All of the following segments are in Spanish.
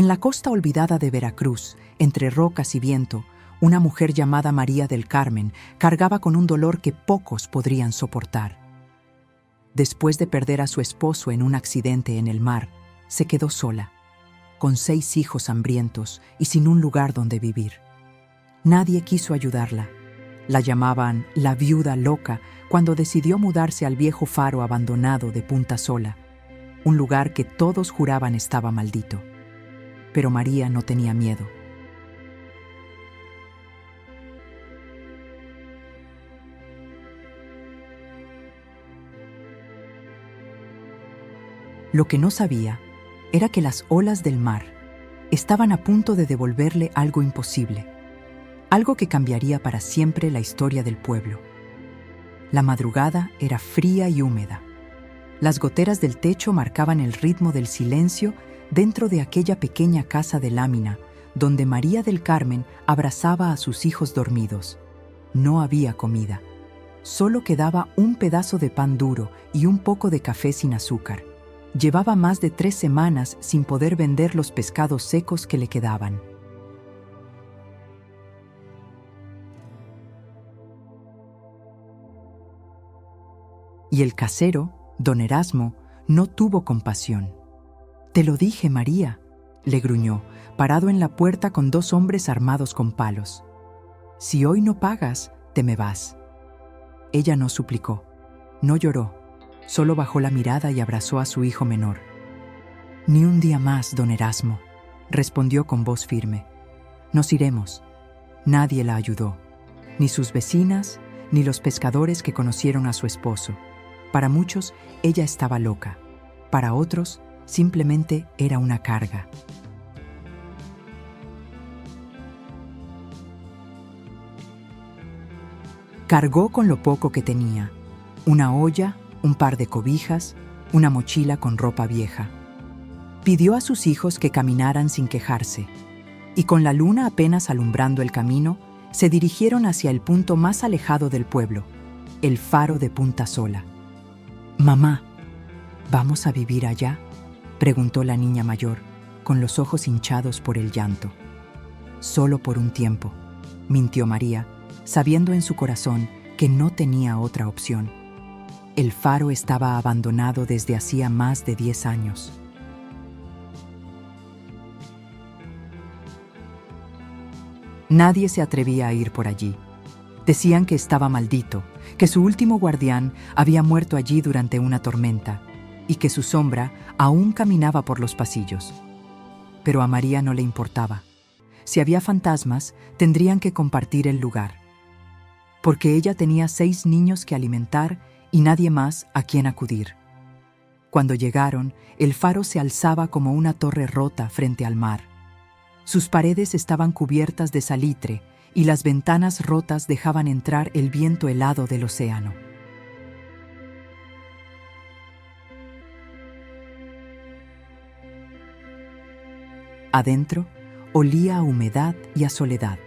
En la costa olvidada de Veracruz, entre rocas y viento, una mujer llamada María del Carmen cargaba con un dolor que pocos podrían soportar. Después de perder a su esposo en un accidente en el mar, se quedó sola, con 6 hijos hambrientos y sin un lugar donde vivir. Nadie quiso ayudarla. La llamaban la viuda loca cuando decidió mudarse al viejo faro abandonado de Punta Sola, un lugar que todos juraban estaba maldito. Pero María no tenía miedo. Lo que no sabía era que las olas del mar estaban a punto de devolverle algo imposible, algo que cambiaría para siempre la historia del pueblo. La madrugada era fría y húmeda. Las goteras del techo marcaban el ritmo del silencio dentro de aquella pequeña casa de lámina donde María del Carmen abrazaba a sus hijos dormidos. No había comida. Solo quedaba un pedazo de pan duro y un poco de café sin azúcar. Llevaba más de 3 semanas sin poder vender los pescados secos que le quedaban. Y el casero, don Erasmo, no tuvo compasión. «Te lo dije, María», le gruñó, parado en la puerta con 2 hombres armados con palos. «Si hoy no pagas, te me vas». Ella no suplicó, no lloró, solo bajó la mirada y abrazó a su hijo menor. «Ni un día más, don Erasmo», respondió con voz firme. «Nos iremos». Nadie la ayudó, ni sus vecinas, ni los pescadores que conocieron a su esposo. Para muchos, ella estaba loca. Para otros, simplemente era una carga. Cargó con lo poco que tenía: una olla, un par de cobijas, una mochila con ropa vieja. Pidió a sus hijos que caminaran sin quejarse, y con la luna apenas alumbrando el camino, se dirigieron hacia el punto más alejado del pueblo, el faro de Punta Sola. «Mamá, ¿vamos a vivir allá?», preguntó la niña mayor, con los ojos hinchados por el llanto. «Solo por un tiempo», mintió María, sabiendo en su corazón que no tenía otra opción. El faro estaba abandonado desde hacía más de 10 años. Nadie se atrevía a ir por allí. Decían que estaba maldito, que su último guardián había muerto allí durante una tormenta y que su sombra aún caminaba por los pasillos. Pero a María no le importaba. Si había fantasmas, tendrían que compartir el lugar, porque ella tenía 6 niños que alimentar y nadie más a quien acudir. Cuando llegaron, el faro se alzaba como una torre rota frente al mar. Sus paredes estaban cubiertas de salitre y las ventanas rotas dejaban entrar el viento helado del océano. Adentro, olía a humedad y a soledad.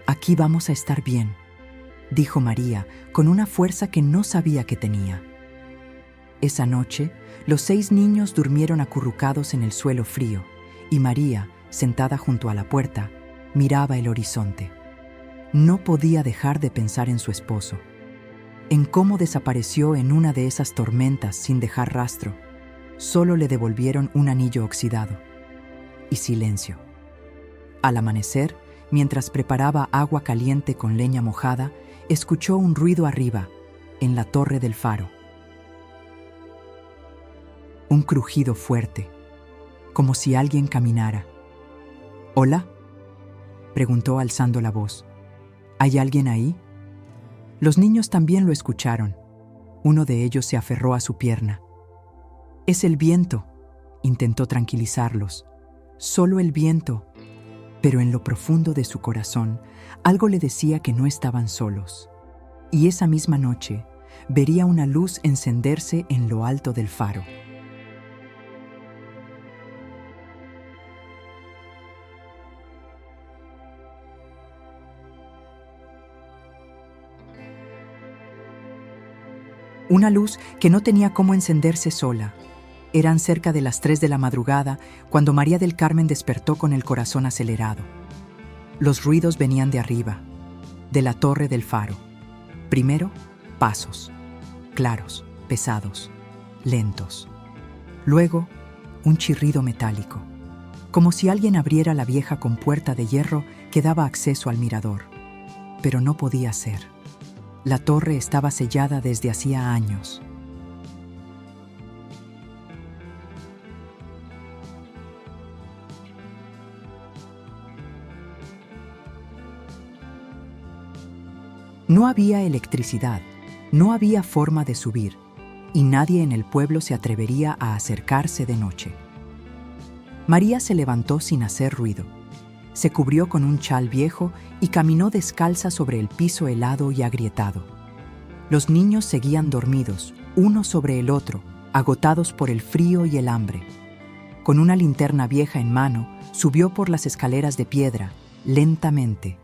«Aquí vamos a estar bien», dijo María con una fuerza que no sabía que tenía. Esa noche, los 6 niños durmieron acurrucados en el suelo frío y María, sentada junto a la puerta, miraba el horizonte. No podía dejar de pensar en su esposo, en cómo desapareció en una de esas tormentas sin dejar rastro. Solo le devolvieron un anillo oxidado. Y silencio. Al amanecer, mientras preparaba agua caliente con leña mojada, escuchó un ruido arriba, en la torre del faro. Un crujido fuerte, como si alguien caminara. «¿Hola?», preguntó alzando la voz. «¿Hay alguien ahí?». Los niños también lo escucharon. Uno de ellos se aferró a su pierna. «Es el viento», intentó tranquilizarlos. «Solo el viento». Pero en lo profundo de su corazón, algo le decía que no estaban solos. Y esa misma noche, vería una luz encenderse en lo alto del faro. Una luz que no tenía cómo encenderse sola. Eran cerca de las 3 de la madrugada cuando María del Carmen despertó con el corazón acelerado. Los ruidos venían de arriba, de la torre del faro. Primero, pasos, claros, pesados, lentos. Luego, un chirrido metálico, como si alguien abriera la vieja compuerta de hierro que daba acceso al mirador. Pero no podía ser. La torre estaba sellada desde hacía años. No había electricidad, no había forma de subir, y nadie en el pueblo se atrevería a acercarse de noche. María se levantó sin hacer ruido. Se cubrió con un chal viejo y caminó descalza sobre el piso helado y agrietado. Los niños seguían dormidos, uno sobre el otro, agotados por el frío y el hambre. Con una linterna vieja en mano, subió por las escaleras de piedra, lentamente.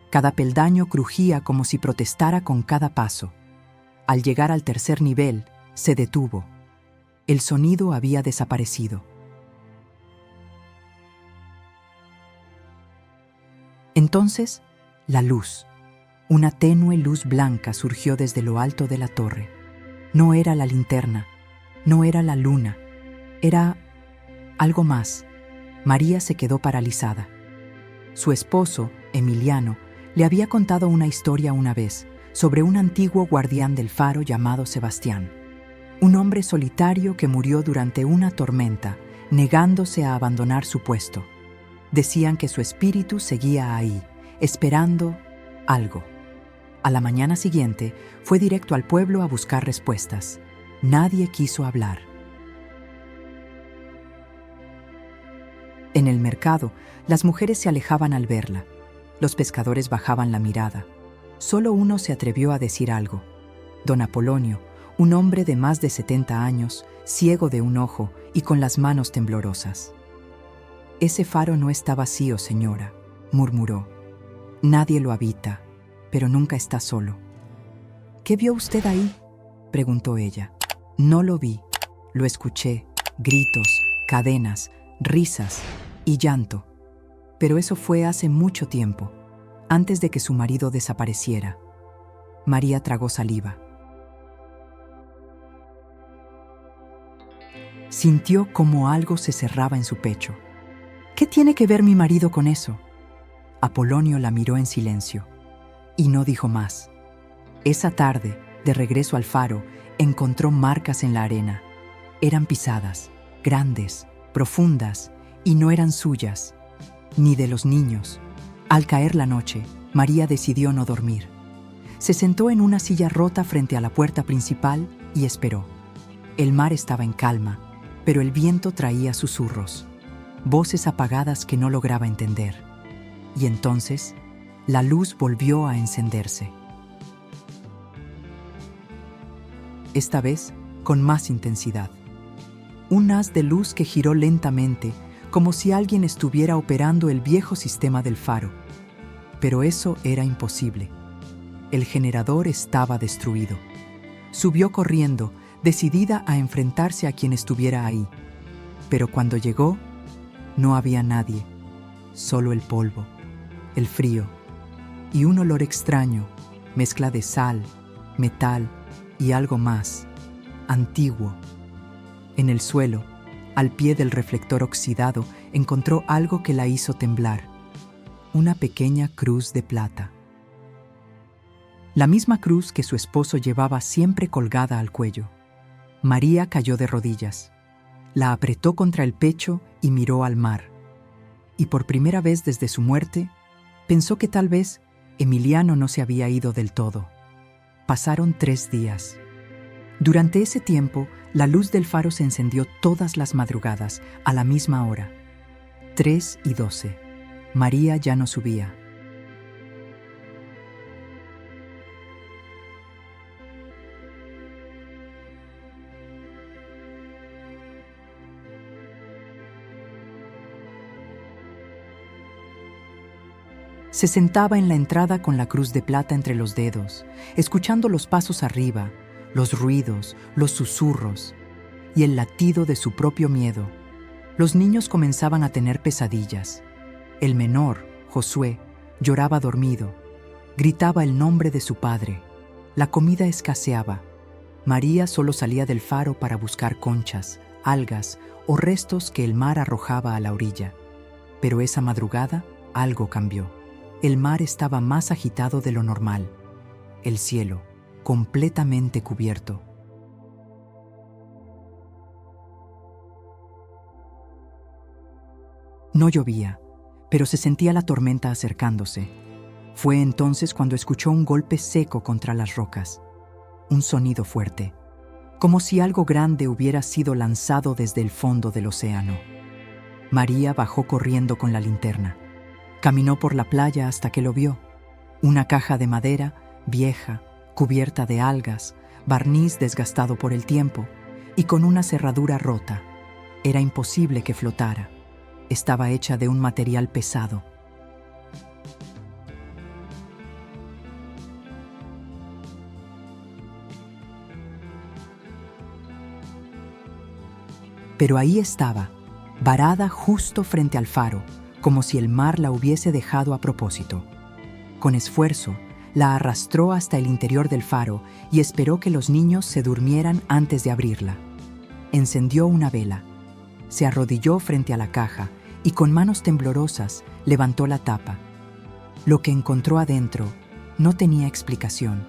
Cada peldaño crujía como si protestara con cada paso. Al llegar al tercer nivel, se detuvo. El sonido había desaparecido. Entonces, la luz, una tenue luz blanca surgió desde lo alto de la torre. No era la linterna, no era la luna, era algo más. María se quedó paralizada. Su esposo, Emiliano, le había contado una historia una vez sobre un antiguo guardián del faro llamado Sebastián, un hombre solitario que murió durante una tormenta, negándose a abandonar su puesto. Decían que su espíritu seguía ahí, esperando algo. A la mañana siguiente, fue directo al pueblo a buscar respuestas. Nadie quiso hablar. En el mercado, las mujeres se alejaban al verla. Los pescadores bajaban la mirada. Solo uno se atrevió a decir algo. Don Apolonio, un hombre de más de 70 años, ciego de un ojo y con las manos temblorosas. «Ese faro no está vacío, señora», murmuró. «Nadie lo habita, pero nunca está solo». «¿Qué vio usted ahí?», preguntó ella. «No lo vi, lo escuché, gritos, cadenas, risas y llanto. Pero eso fue hace mucho tiempo, antes de que su marido desapareciera». María tragó saliva. Sintió como algo se cerraba en su pecho. «¿Qué tiene que ver mi marido con eso?». Apolonio la miró en silencio y no dijo más. Esa tarde, de regreso al faro, encontró marcas en la arena. Eran pisadas, grandes, profundas, y no eran suyas, ni de los niños. Al caer la noche, María decidió no dormir. Se sentó en una silla rota frente a la puerta principal y esperó. El mar estaba en calma, pero el viento traía susurros, voces apagadas que no lograba entender. Y entonces, la luz volvió a encenderse. Esta vez, con más intensidad. Un haz de luz que giró lentamente, como si alguien estuviera operando el viejo sistema del faro. Pero eso era imposible. El generador estaba destruido. Subió corriendo, decidida a enfrentarse a quien estuviera ahí. Pero cuando llegó, no había nadie, solo el polvo, el frío y un olor extraño, mezcla de sal, metal y algo más, antiguo. En el suelo, al pie del reflector oxidado, encontró algo que la hizo temblar, una pequeña cruz de plata. La misma cruz que su esposo llevaba siempre colgada al cuello. María cayó de rodillas, la apretó contra el pecho y miró al mar. Y por primera vez desde su muerte, pensó que tal vez Emiliano no se había ido del todo. Pasaron 3 días. Durante ese tiempo, la luz del faro se encendió todas las madrugadas, a la misma hora. 3:12. María ya no subía. Se sentaba en la entrada con la cruz de plata entre los dedos, escuchando los pasos arriba, los ruidos, los susurros. y el latido de su propio miedo. Los niños comenzaban a tener pesadillas. El menor, Josué, lloraba dormido. Gritaba el nombre de su padre. La comida escaseaba. María solo salía del faro para buscar conchas, algas o restos que el mar arrojaba a la orilla. Pero esa madrugada algo cambió. El mar estaba más agitado de lo normal. El cielo, completamente cubierto. No llovía, pero se sentía la tormenta acercándose. Fue entonces cuando escuchó un golpe seco contra las rocas. Un sonido fuerte, como si algo grande hubiera sido lanzado desde el fondo del océano. María bajó corriendo con la linterna. Caminó por la playa hasta que lo vio. Una caja de madera, vieja, cubierta de algas, barniz desgastado por el tiempo y con una cerradura rota. Era imposible que flotara. Estaba hecha de un material pesado. Pero ahí estaba, varada justo frente al faro, como si el mar la hubiese dejado a propósito. Con esfuerzo, la arrastró hasta el interior del faro y esperó que los niños se durmieran antes de abrirla. Encendió una vela, se arrodilló frente a la caja y con manos temblorosas levantó la tapa. Lo que encontró adentro no tenía explicación.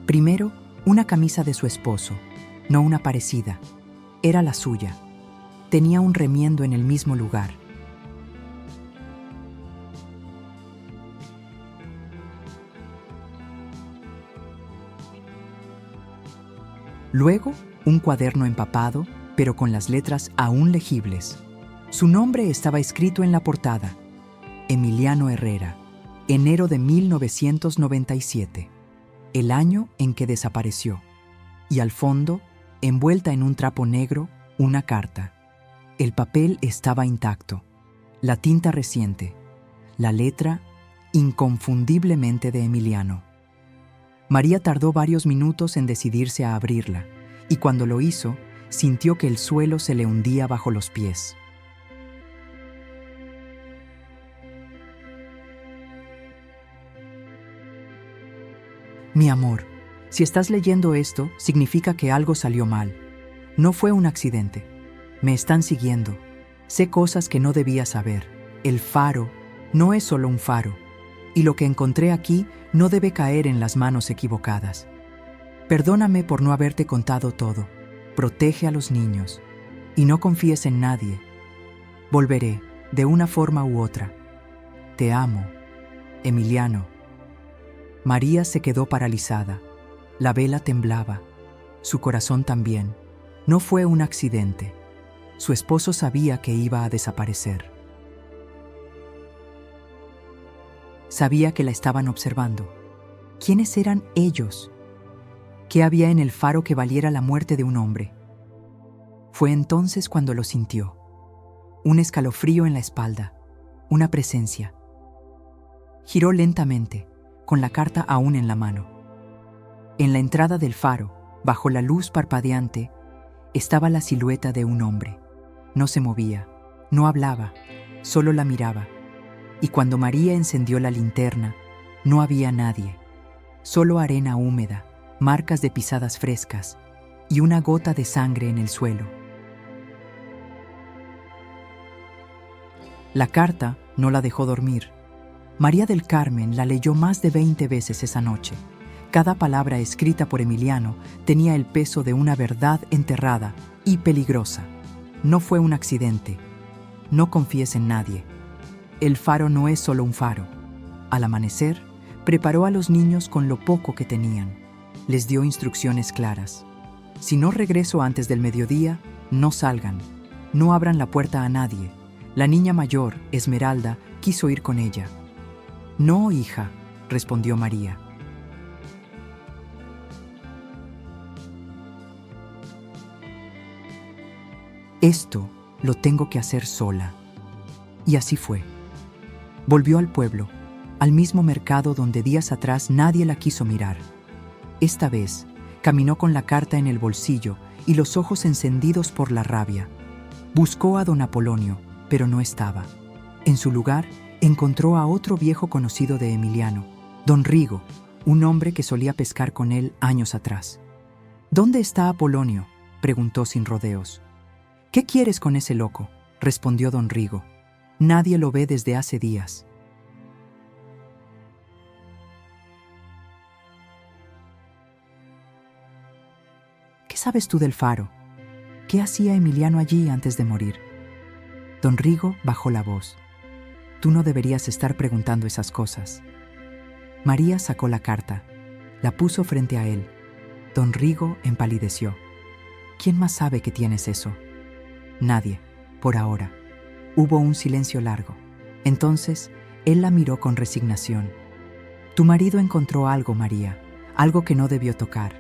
Primero, una camisa de su esposo, no una parecida. Era la suya. Tenía un remiendo en el mismo lugar. Luego, un cuaderno empapado, pero con las letras aún legibles. Su nombre estaba escrito en la portada: Emiliano Herrera, enero de 1997, el año en que desapareció. Y al fondo, envuelta en un trapo negro, una carta. El papel estaba intacto, la tinta reciente, la letra inconfundiblemente de Emiliano. María tardó varios minutos en decidirse a abrirla, y cuando lo hizo, sintió que el suelo se le hundía bajo los pies. Mi amor, si estás leyendo esto, significa que algo salió mal. No fue un accidente. Me están siguiendo. Sé cosas que no debía saber. El faro no es solo un faro. Y lo que encontré aquí no debe caer en las manos equivocadas. Perdóname por no haberte contado todo. Protege a los niños. Y no confíes en nadie. Volveré, de una forma u otra. Te amo, Emiliano. María se quedó paralizada. La vela temblaba. Su corazón también. No fue un accidente. Su esposo sabía que iba a desaparecer. Sabía que la estaban observando. ¿Quiénes eran ellos? ¿Qué había en el faro que valiera la muerte de un hombre? Fue entonces cuando lo sintió. Un escalofrío en la espalda, una presencia. Giró lentamente, con la carta aún en la mano. En la entrada del faro, bajo la luz parpadeante, estaba la silueta de un hombre. No se movía, no hablaba, solo la miraba. Y cuando María encendió la linterna, no había nadie. Solo arena húmeda, marcas de pisadas frescas y una gota de sangre en el suelo. La carta no la dejó dormir. María del Carmen la leyó más de 20 veces esa noche. Cada palabra escrita por Emiliano tenía el peso de una verdad enterrada y peligrosa. No fue un accidente. No confíes en nadie. El faro no es solo un faro. Al amanecer, preparó a los niños con lo poco que tenían. Les dio instrucciones claras. Si no regreso antes del mediodía, no salgan. No abran la puerta a nadie. La niña mayor, Esmeralda, quiso ir con ella. No, hija, respondió María. Esto lo tengo que hacer sola. Y así fue. Volvió al pueblo, al mismo mercado donde días atrás nadie la quiso mirar. Esta vez, caminó con la carta en el bolsillo y los ojos encendidos por la rabia. Buscó a don Apolonio, pero no estaba. En su lugar, encontró a otro viejo conocido de Emiliano, don Rigo, un hombre que solía pescar con él años atrás. «¿Dónde está Apolonio?», preguntó sin rodeos. «¿Qué quieres con ese loco?», respondió don Rigo. «Nadie lo ve desde hace días». «¿Qué sabes tú del faro? ¿Qué hacía Emiliano allí antes de morir?». Don Rigo bajó la voz. «Tú no deberías estar preguntando esas cosas». María sacó la carta, la puso frente a él. Don Rigo empalideció. «¿Quién más sabe que tienes eso?». «Nadie, por ahora». Hubo un silencio largo. Entonces, él la miró con resignación. «Tu marido encontró algo, María, algo que no debió tocar.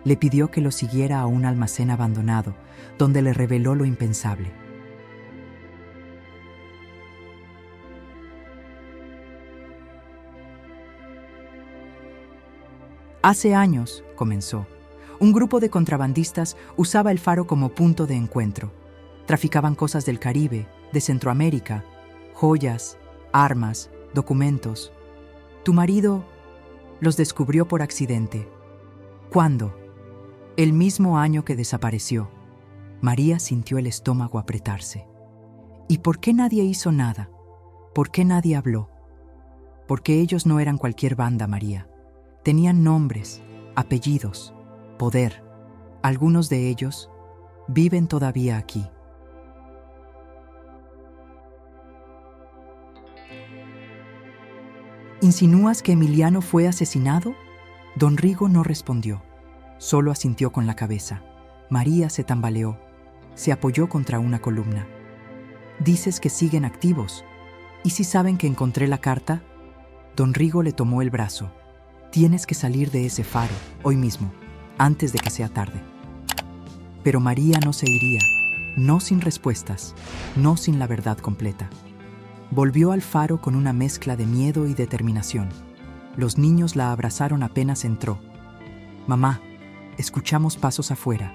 Le pidió que lo siguiera a un almacén abandonado, donde le reveló lo impensable». «Hace años», comenzó, «un grupo de contrabandistas usaba el faro como punto de encuentro. Traficaban cosas del Caribe, de Centroamérica, joyas, armas, documentos. Tu marido los descubrió por accidente». «¿Cuándo?». «El mismo año que desapareció». María sintió el estómago apretarse. «¿Y por qué nadie hizo nada? ¿Por qué nadie habló?». «Porque ellos no eran cualquier banda, María. Tenían nombres, apellidos, poder. Algunos de ellos viven todavía aquí». «¿Insinúas que Emiliano fue asesinado?». Don Rigo no respondió, solo asintió con la cabeza. María se tambaleó, se apoyó contra una columna. «Dices que siguen activos. ¿Y si saben que encontré la carta?». Don Rigo le tomó el brazo. «Tienes que salir de ese faro, hoy mismo, antes de que sea tarde». Pero María no se iría, no sin respuestas, no sin la verdad completa. Volvió al faro con una mezcla de miedo y determinación. Los niños la abrazaron apenas entró. «Mamá, escuchamos pasos afuera».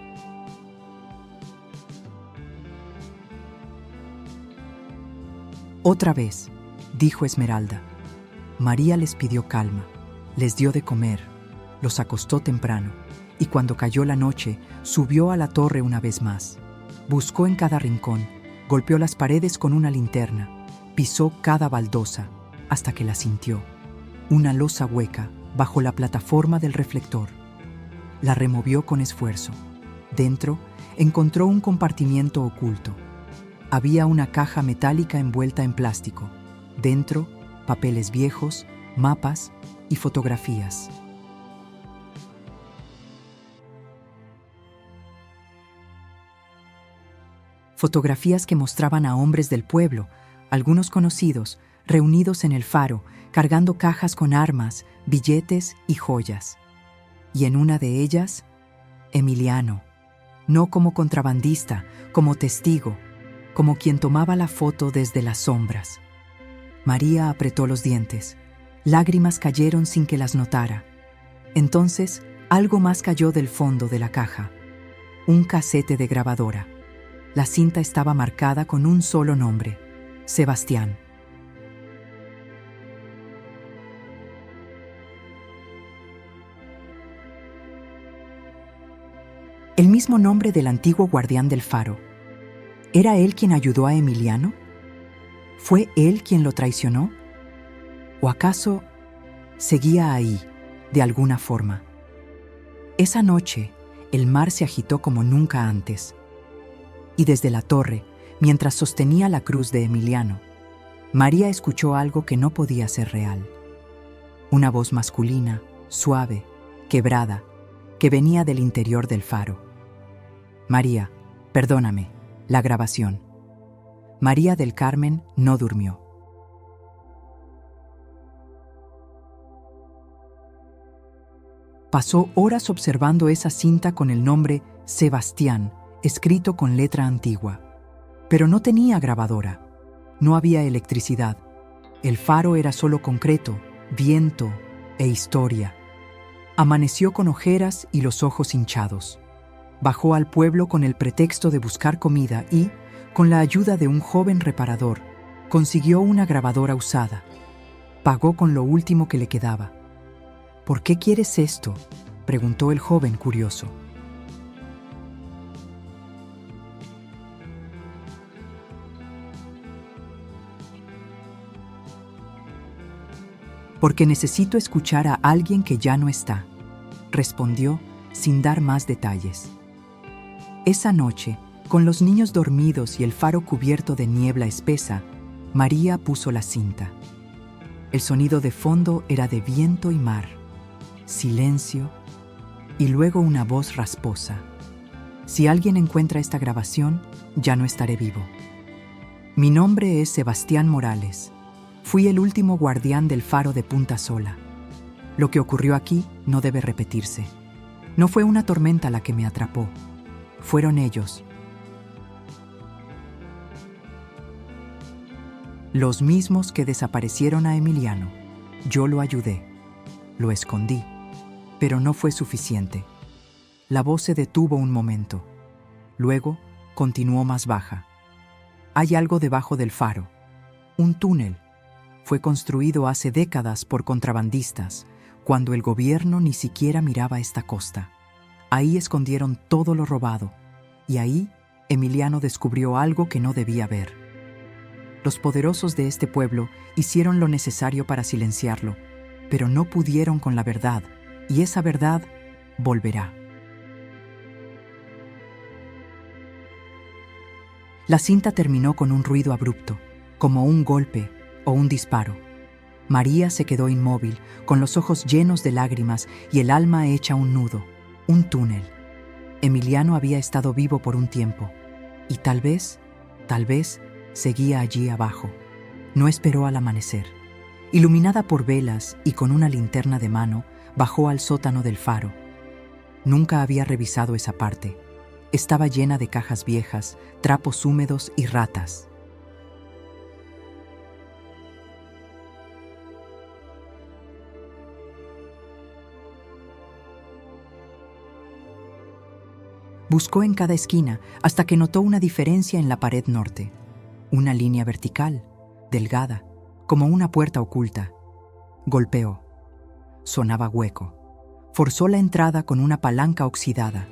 «Otra vez», dijo Esmeralda. María les pidió calma, les dio de comer, los acostó temprano, y cuando cayó la noche, subió a la torre una vez más. Buscó en cada rincón, golpeó las paredes con una linterna, pisó cada baldosa hasta que la sintió. Una losa hueca bajo la plataforma del reflector. La removió con esfuerzo. Dentro encontró un compartimiento oculto. Había una caja metálica envuelta en plástico. Dentro, papeles viejos, mapas y fotografías. Fotografías que mostraban a hombres del pueblo, algunos conocidos, reunidos en el faro, cargando cajas con armas, billetes y joyas. Y en una de ellas, Emiliano, no como contrabandista, como testigo, como quien tomaba la foto desde las sombras. María apretó los dientes. Lágrimas cayeron sin que las notara. Entonces, algo más cayó del fondo de la caja. Un casete de grabadora. La cinta estaba marcada con un solo nombre: Sebastián. El mismo nombre del antiguo guardián del faro. ¿Era él quien ayudó a Emiliano? ¿Fue él quien lo traicionó? ¿O acaso seguía ahí, de alguna forma? Esa noche, el mar se agitó como nunca antes. Y desde la torre, mientras sostenía la cruz de Emiliano, María escuchó algo que no podía ser real. Una voz masculina, suave, quebrada, que venía del interior del faro. «María, perdóname, la grabación». María del Carmen no durmió. Pasó horas observando esa cinta con el nombre Sebastián, escrito con letra antigua. Pero no tenía grabadora. No había electricidad. El faro era solo concreto, viento e historia. Amaneció con ojeras y los ojos hinchados. Bajó al pueblo con el pretexto de buscar comida y, con la ayuda de un joven reparador, consiguió una grabadora usada. Pagó con lo último que le quedaba. «¿Por qué quieres esto?», preguntó el joven curioso. «Porque necesito escuchar a alguien que ya no está», respondió sin dar más detalles. Esa noche, con los niños dormidos y el faro cubierto de niebla espesa, María puso la cinta. El sonido de fondo era de viento y mar, silencio y luego una voz rasposa. «Si alguien encuentra esta grabación, ya no estaré vivo. Mi nombre es Sebastián Morales. Fui el último guardián del faro de Punta Sola. Lo que ocurrió aquí no debe repetirse. No fue una tormenta la que me atrapó. Fueron ellos. Los mismos que desaparecieron a Emiliano. Yo lo ayudé. Lo escondí. Pero no fue suficiente». La voz se detuvo un momento. Luego continuó más baja. «Hay algo debajo del faro. Un túnel. Fue construido hace décadas por contrabandistas, cuando el gobierno ni siquiera miraba esta costa. Ahí escondieron todo lo robado, y ahí Emiliano descubrió algo que no debía ver. Los poderosos de este pueblo hicieron lo necesario para silenciarlo, pero no pudieron con la verdad, y esa verdad volverá». La cinta terminó con un ruido abrupto, como un golpe o un disparo. María se quedó inmóvil, con los ojos llenos de lágrimas y el alma hecha un nudo, un túnel. Emiliano había estado vivo por un tiempo, y tal vez, seguía allí abajo. No esperó al amanecer. Iluminada por velas y con una linterna de mano, bajó al sótano del faro. Nunca había revisado esa parte. Estaba llena de cajas viejas, trapos húmedos y ratas. Buscó en cada esquina hasta que notó una diferencia en la pared norte. Una línea vertical, delgada, como una puerta oculta. Golpeó. Sonaba hueco. Forzó la entrada con una palanca oxidada.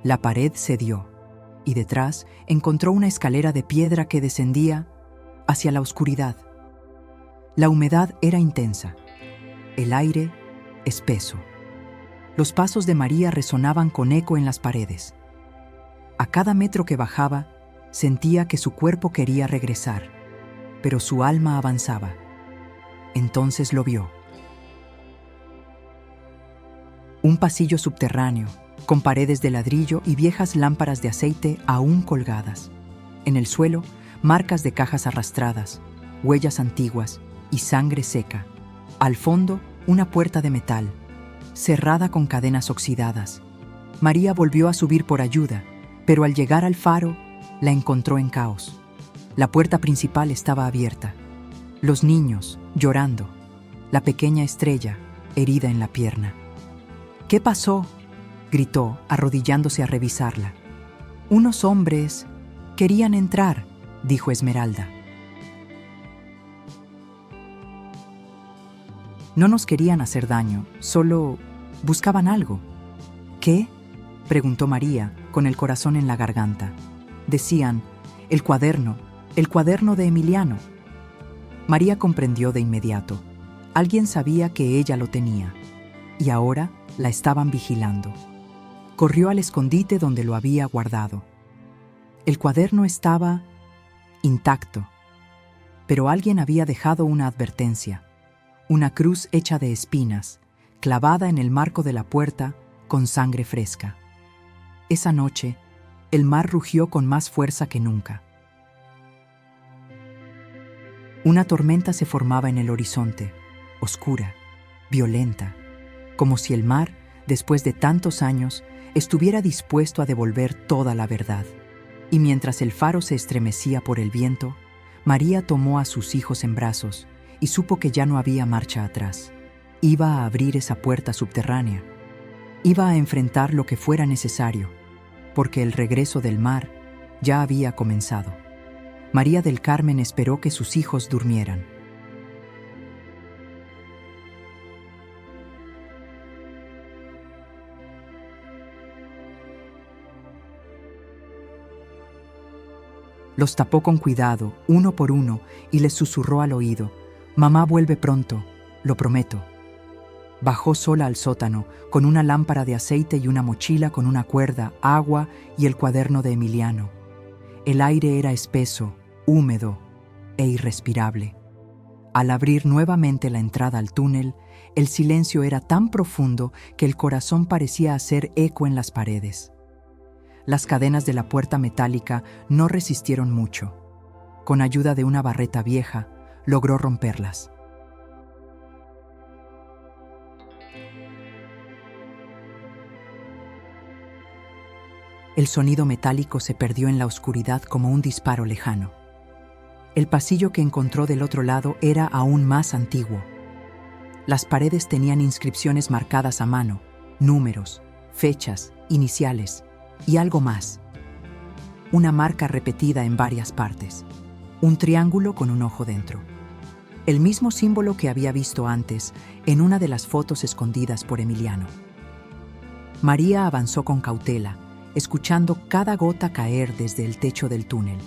La pared cedió, y detrás encontró una escalera de piedra que descendía hacia la oscuridad. La humedad era intensa, el aire espeso. Los pasos de María resonaban con eco en las paredes. A cada metro que bajaba, sentía que su cuerpo quería regresar, pero su alma avanzaba. Entonces lo vio. Un pasillo subterráneo, con paredes de ladrillo y viejas lámparas de aceite aún colgadas. En el suelo, marcas de cajas arrastradas, huellas antiguas y sangre seca. Al fondo, una puerta de metal, cerrada con cadenas oxidadas. María volvió a subir por ayuda, pero al llegar al faro, la encontró en caos. La puerta principal estaba abierta. Los niños, llorando. La pequeña Estrella, herida en la pierna. «¿Qué pasó?», gritó, arrodillándose a revisarla. «Unos hombres querían entrar», dijo Esmeralda. «No nos querían hacer daño, solo buscaban algo». «¿Qué?», preguntó María, con el corazón en la garganta. Decían, el cuaderno de Emiliano». María comprendió de inmediato. Alguien sabía que ella lo tenía, y ahora la estaban vigilando. Corrió al escondite donde lo había guardado. El cuaderno estaba intacto, pero alguien había dejado una advertencia, una cruz hecha de espinas, clavada en el marco de la puerta con sangre fresca. Esa noche, el mar rugió con más fuerza que nunca. Una tormenta se formaba en el horizonte, oscura, violenta, como si el mar, después de tantos años, estuviera dispuesto a devolver toda la verdad. Y mientras el faro se estremecía por el viento, María tomó a sus hijos en brazos y supo que ya no había marcha atrás. Iba a abrir esa puerta subterránea. Iba a enfrentar lo que fuera necesario. porque el regreso del mar ya había comenzado. María del Carmen esperó que sus hijos durmieran. Los tapó con cuidado, uno por uno, y les susurró al oído: «Mamá vuelve pronto, lo prometo». Bajó sola al sótano, con una lámpara de aceite y una mochila con una cuerda, agua y el cuaderno de Emiliano. El aire era espeso, húmedo e irrespirable. Al abrir nuevamente la entrada al túnel, el silencio era tan profundo que el corazón parecía hacer eco en las paredes. Las cadenas de la puerta metálica no resistieron mucho. Con ayuda de una barreta vieja, logró romperlas. El sonido metálico se perdió en la oscuridad como un disparo lejano. El pasillo que encontró del otro lado era aún más antiguo. Las paredes tenían inscripciones marcadas a mano, números, fechas, iniciales y algo más. Una marca repetida en varias partes. Un triángulo con un ojo dentro. El mismo símbolo que había visto antes en una de las fotos escondidas por Emiliano. María avanzó con cautela, escuchando cada gota caer desde el techo del túnel.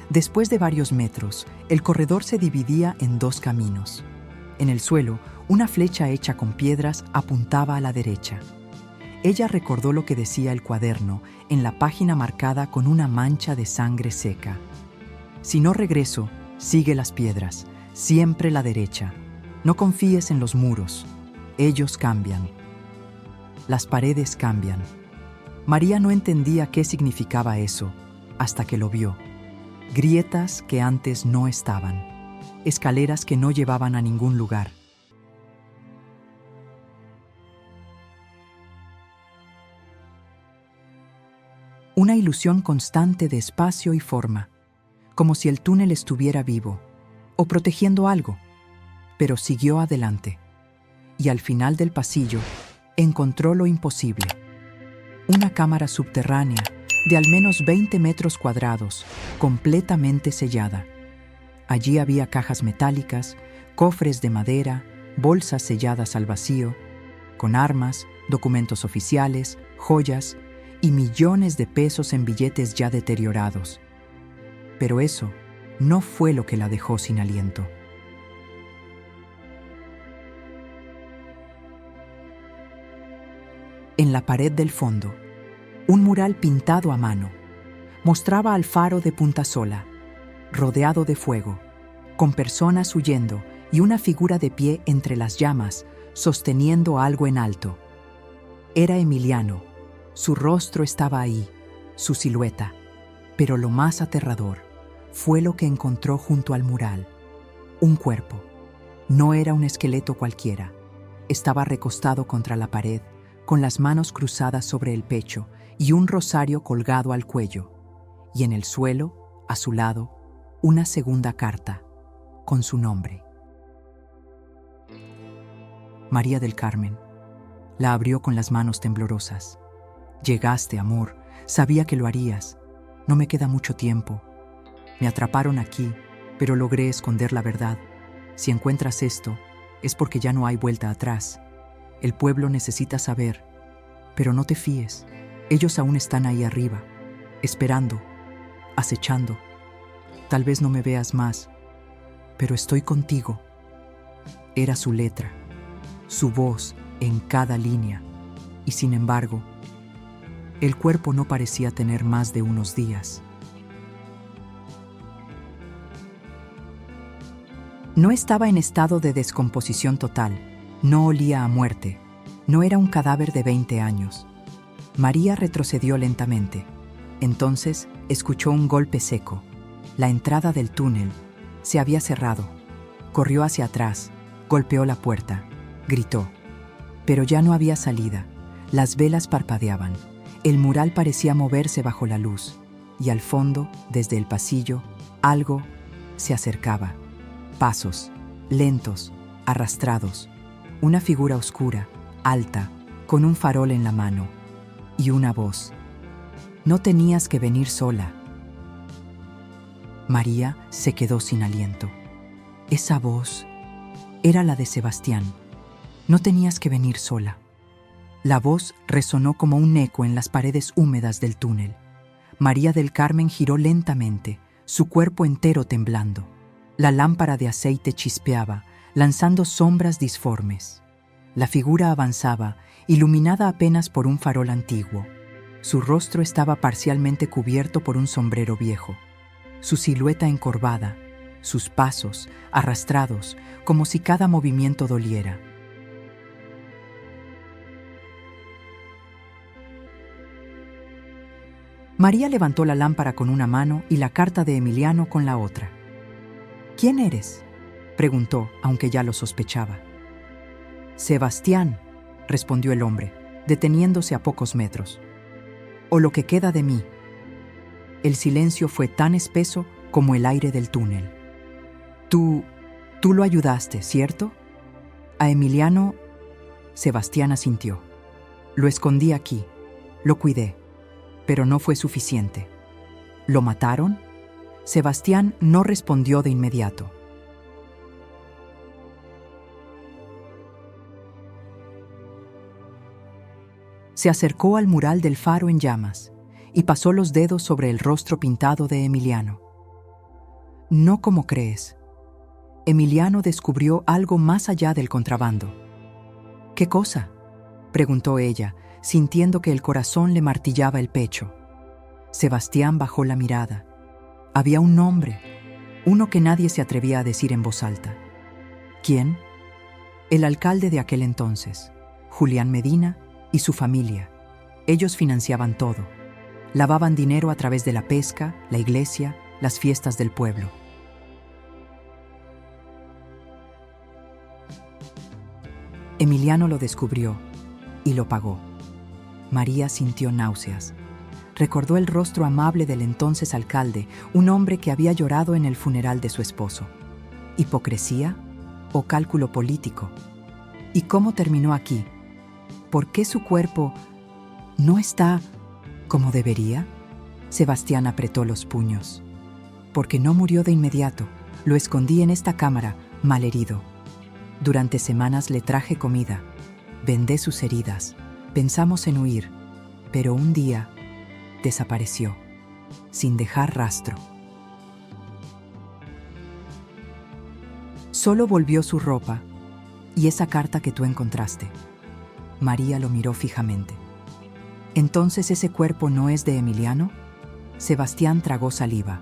Después de varios metros, el corredor se dividía en dos caminos. En el suelo, una flecha hecha con piedras apuntaba a la derecha. Ella recordó lo que decía el cuaderno en la página marcada con una mancha de sangre seca. Si no regreso, sigue las piedras, siempre la derecha. No confíes en los muros. Ellos cambian. Las paredes cambian. María no entendía qué significaba eso, hasta que lo vio. Grietas que antes no estaban. Escaleras que no llevaban a ningún lugar. Una ilusión constante de espacio y forma, como si el túnel estuviera vivo, o protegiendo algo, pero siguió adelante. Y al final del pasillo, encontró lo imposible. Una cámara subterránea, de al menos 20 metros cuadrados, completamente sellada. Allí había cajas metálicas, cofres de madera, bolsas selladas al vacío, con armas, documentos oficiales, joyas y millones de pesos en billetes ya deteriorados. Pero eso no fue lo que la dejó sin aliento. En la pared del fondo, un mural pintado a mano mostraba al faro de Punta Sola, rodeado de fuego, con personas huyendo y una figura de pie entre las llamas, sosteniendo algo en alto. Era Emiliano. Su rostro estaba ahí, su silueta. Pero lo más aterrador fue lo que encontró junto al mural. Un cuerpo. No era un esqueleto cualquiera. Estaba recostado contra la pared, con las manos cruzadas sobre el pecho y un rosario colgado al cuello. Y en el suelo, a su lado, una segunda carta, con su nombre. María del Carmen. La abrió con las manos temblorosas. Llegaste, amor. Sabía que lo harías. No me queda mucho tiempo. Me atraparon aquí, pero logré esconder la verdad. Si encuentras esto, es porque ya no hay vuelta atrás. El pueblo necesita saber. Pero no te fíes. Ellos aún están ahí arriba, esperando, acechando. Tal vez no me veas más, pero estoy contigo. Era su letra, su voz en cada línea. Y sin embargo, el cuerpo no parecía tener más de unos días. No estaba en estado de descomposición total, no olía a muerte, no era un cadáver de 20 años. María retrocedió lentamente. Entonces escuchó un golpe seco. La entrada del túnel se había cerrado. Corrió hacia atrás, golpeó la puerta, gritó. Pero ya no había salida. Las velas parpadeaban. El mural parecía moverse bajo la luz. Y al fondo, desde el pasillo, algo se acercaba. Pasos, lentos, arrastrados, una figura oscura, alta, con un farol en la mano, y una voz. No tenías que venir sola. María se quedó sin aliento. Esa voz era la de Sebastián. No tenías que venir sola. La voz resonó como un eco en las paredes húmedas del túnel. María del Carmen giró lentamente, su cuerpo entero temblando. La lámpara de aceite chispeaba, lanzando sombras disformes. La figura avanzaba, iluminada apenas por un farol antiguo. Su rostro estaba parcialmente cubierto por un sombrero viejo. Su silueta encorvada, sus pasos arrastrados, como si cada movimiento doliera. María levantó la lámpara con una mano y la carta de Emiliano con la otra. «¿Quién eres?», preguntó, aunque ya lo sospechaba. «Sebastián», respondió el hombre, deteniéndose a pocos metros. «O lo que queda de mí». El silencio fue tan espeso como el aire del túnel. Tú lo ayudaste, ¿cierto? A Emiliano. Sebastián asintió. Lo escondí aquí, lo cuidé, pero no fue suficiente. ¿Lo mataron? Sebastián no respondió de inmediato. Se acercó al mural del faro en llamas y pasó los dedos sobre el rostro pintado de Emiliano. No como crees. Emiliano descubrió algo más allá del contrabando. ¿Qué cosa?, preguntó ella, sintiendo que el corazón le martillaba el pecho. Sebastián bajó la mirada. Había un nombre, uno que nadie se atrevía a decir en voz alta. ¿Quién? El alcalde de aquel entonces, Julián Medina, y su familia. Ellos financiaban todo. Lavaban dinero a través de la pesca, la iglesia, las fiestas del pueblo. Emiliano lo descubrió y lo pagó. María sintió náuseas. Recordó el rostro amable del entonces alcalde, un hombre que había llorado en el funeral de su esposo. ¿Hipocresía o cálculo político? ¿Y cómo terminó aquí? ¿Por qué su cuerpo no está como debería? Sebastián apretó los puños. Porque no murió de inmediato. Lo escondí en esta cámara, malherido. Durante semanas le traje comida. Vendé sus heridas. Pensamos en huir, pero un día desapareció, sin dejar rastro. Solo volvió su ropa y esa carta que tú encontraste. María lo miró fijamente. ¿Entonces ese cuerpo no es de Emiliano? Sebastián tragó saliva.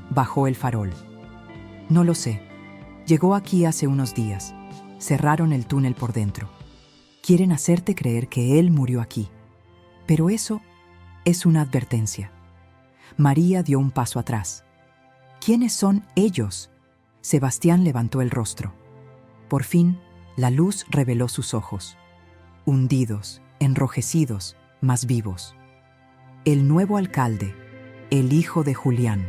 Bajó el farol. No lo sé. Llegó aquí hace unos días. Cerraron el túnel por dentro. Quieren hacerte creer que él murió aquí. Pero eso es una advertencia. María dio un paso atrás. ¿Quiénes son ellos? Sebastián levantó el rostro. Por fin, la luz reveló sus ojos. Hundidos, enrojecidos, más vivos. El nuevo alcalde, el hijo de Julián.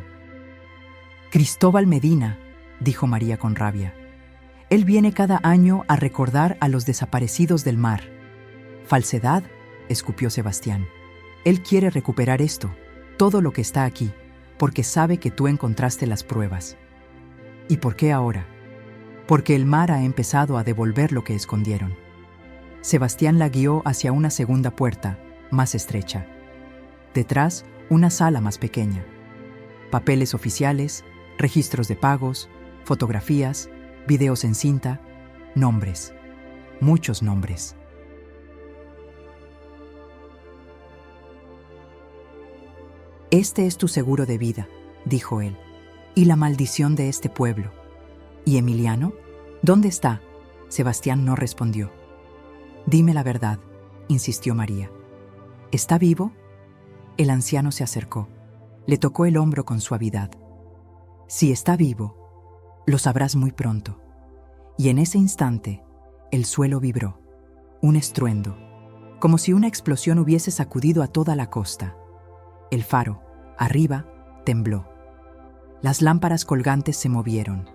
Cristóbal Medina, dijo María con rabia. Él viene cada año a recordar a los desaparecidos del mar. Falsedad, escupió Sebastián. Él quiere recuperar esto, todo lo que está aquí, porque sabe que tú encontraste las pruebas. ¿Y por qué ahora? Porque el mar ha empezado a devolver lo que escondieron. Sebastián la guió hacia una segunda puerta, más estrecha. Detrás, una sala más pequeña. Papeles oficiales, registros de pagos, fotografías, videos en cinta, nombres, muchos nombres. Este es tu seguro de vida, dijo él, y la maldición de este pueblo. ¿Y Emiliano? ¿Dónde está? Sebastián no respondió. Dime la verdad, insistió María. ¿Está vivo? El anciano se acercó. Le tocó el hombro con suavidad. Si está vivo, lo sabrás muy pronto. Y en ese instante, el suelo vibró. Un estruendo, como si una explosión hubiese sacudido a toda la costa. El faro, arriba, tembló. Las lámparas colgantes se movieron.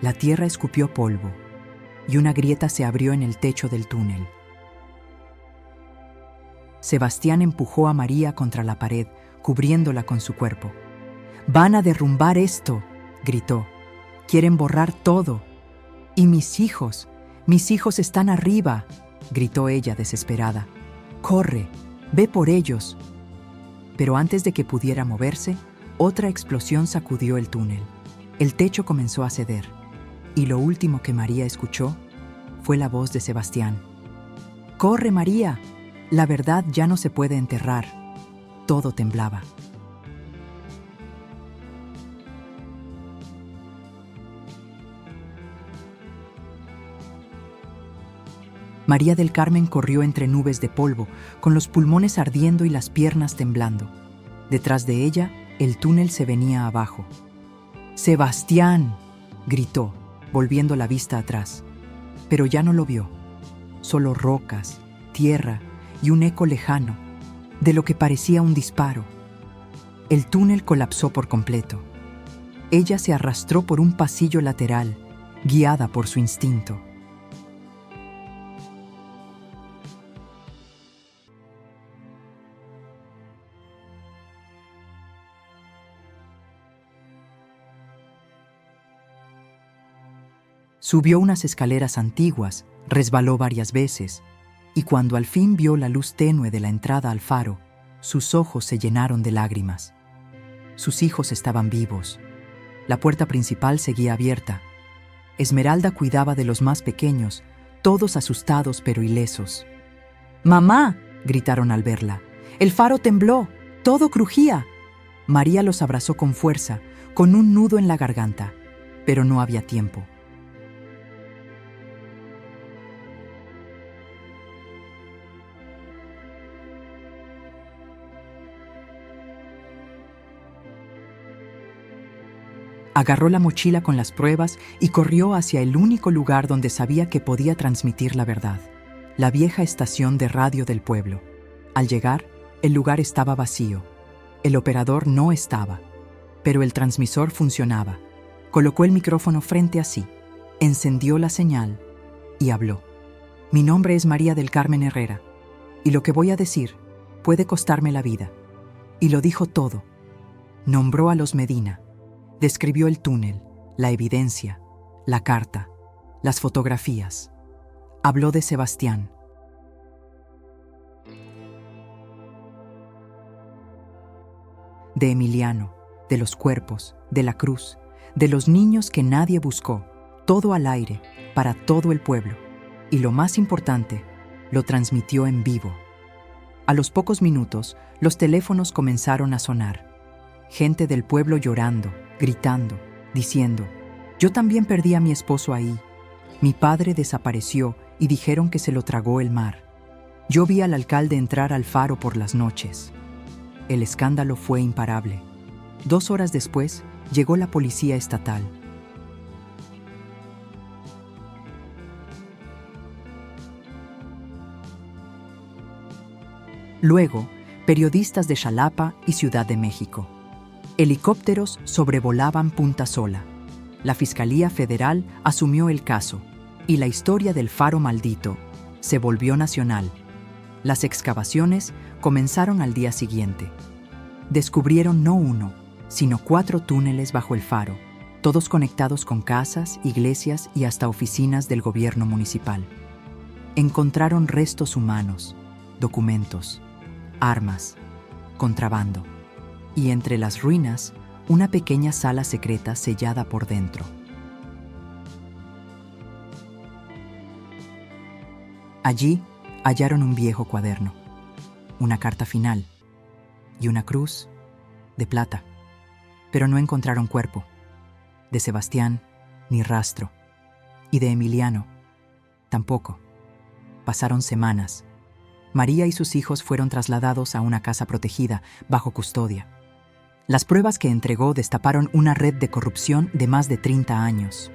La tierra escupió polvo y una grieta se abrió en el techo del túnel. Sebastián empujó a María contra la pared, cubriéndola con su cuerpo. «¡Van a derrumbar esto!», gritó. «Quieren borrar todo. ¡Y mis hijos están arriba!», gritó ella desesperada. «¡Corre! ¡Ve por ellos!». Pero antes de que pudiera moverse, otra explosión sacudió el túnel. El techo comenzó a ceder, y lo último que María escuchó fue la voz de Sebastián. «¡Corre, María! La verdad ya no se puede enterrar». Todo temblaba. María del Carmen corrió entre nubes de polvo, con los pulmones ardiendo y las piernas temblando. Detrás de ella, el túnel se venía abajo. «¡Sebastián!», gritó, volviendo la vista atrás. Pero ya no lo vio. Solo rocas, tierra y un eco lejano, de lo que parecía un disparo. El túnel colapsó por completo. Ella se arrastró por un pasillo lateral, guiada por su instinto. Subió unas escaleras antiguas, resbaló varias veces, y cuando al fin vio la luz tenue de la entrada al faro, sus ojos se llenaron de lágrimas. Sus hijos estaban vivos. La puerta principal seguía abierta. Esmeralda cuidaba de los más pequeños, todos asustados pero ilesos. «¡Mamá!», gritaron al verla. «¡El faro tembló! ¡Todo crujía!». María los abrazó con fuerza, con un nudo en la garganta, pero no había tiempo. Agarró la mochila con las pruebas y corrió hacia el único lugar donde sabía que podía transmitir la verdad, la vieja estación de radio del pueblo. Al llegar, el lugar estaba vacío. El operador no estaba, pero el transmisor funcionaba. Colocó el micrófono frente a sí, encendió la señal y habló. «Mi nombre es María del Carmen Herrera, y lo que voy a decir puede costarme la vida». Y lo dijo todo. Nombró a los Medina. Describió el túnel, la evidencia, la carta, las fotografías. Habló de Sebastián. De Emiliano, de los cuerpos, de la cruz, de los niños que nadie buscó, todo al aire, para todo el pueblo. Y lo más importante, lo transmitió en vivo. A los pocos minutos, los teléfonos comenzaron a sonar. Gente del pueblo llorando, gritando, diciendo: «Yo también perdí a mi esposo ahí. Mi padre desapareció y dijeron que se lo tragó el mar. Yo vi al alcalde entrar al faro por las noches». El escándalo fue imparable. 2 horas después, llegó la policía estatal. Luego, periodistas de Xalapa y Ciudad de México. Helicópteros sobrevolaban Punta Sola. La Fiscalía Federal asumió el caso y la historia del faro maldito se volvió nacional. Las excavaciones comenzaron al día siguiente. Descubrieron no 1, sino 4 túneles bajo el faro, todos conectados con casas, iglesias y hasta oficinas del gobierno municipal. Encontraron restos humanos, documentos, armas, contrabando. Y entre las ruinas, una pequeña sala secreta sellada por dentro. Allí hallaron un viejo cuaderno, una carta final y una cruz de plata. Pero no encontraron cuerpo. De Sebastián, ni rastro. Y de Emiliano, tampoco. Pasaron semanas. María y sus hijos fueron trasladados a una casa protegida, bajo custodia. Las pruebas que entregó destaparon una red de corrupción de más de 30 años.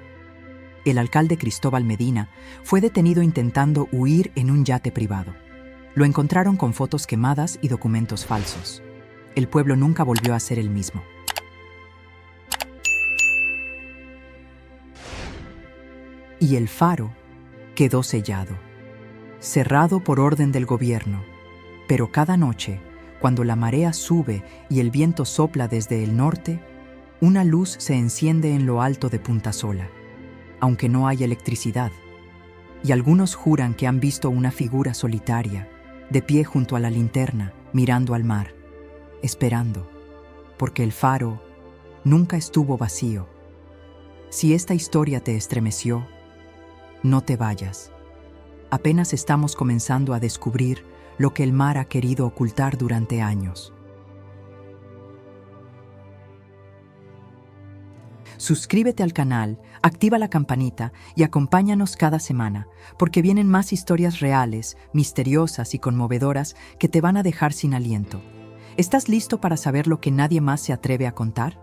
El alcalde Cristóbal Medina fue detenido intentando huir en un yate privado. Lo encontraron con fotos quemadas y documentos falsos. El pueblo nunca volvió a ser el mismo. y el faro quedó sellado, cerrado por orden del gobierno. Pero cada noche, cuando la marea sube y el viento sopla desde el norte, una luz se enciende en lo alto de Punta Sola, aunque no hay electricidad. Y algunos juran que han visto una figura solitaria, de pie junto a la linterna, mirando al mar, esperando, porque el faro nunca estuvo vacío. Si esta historia te estremeció, no te vayas. Apenas estamos comenzando a descubrir lo que el mar ha querido ocultar durante años. Suscríbete al canal, activa la campanita y acompáñanos cada semana, porque vienen más historias reales, misteriosas y conmovedoras que te van a dejar sin aliento. ¿Estás listo para saber lo que nadie más se atreve a contar?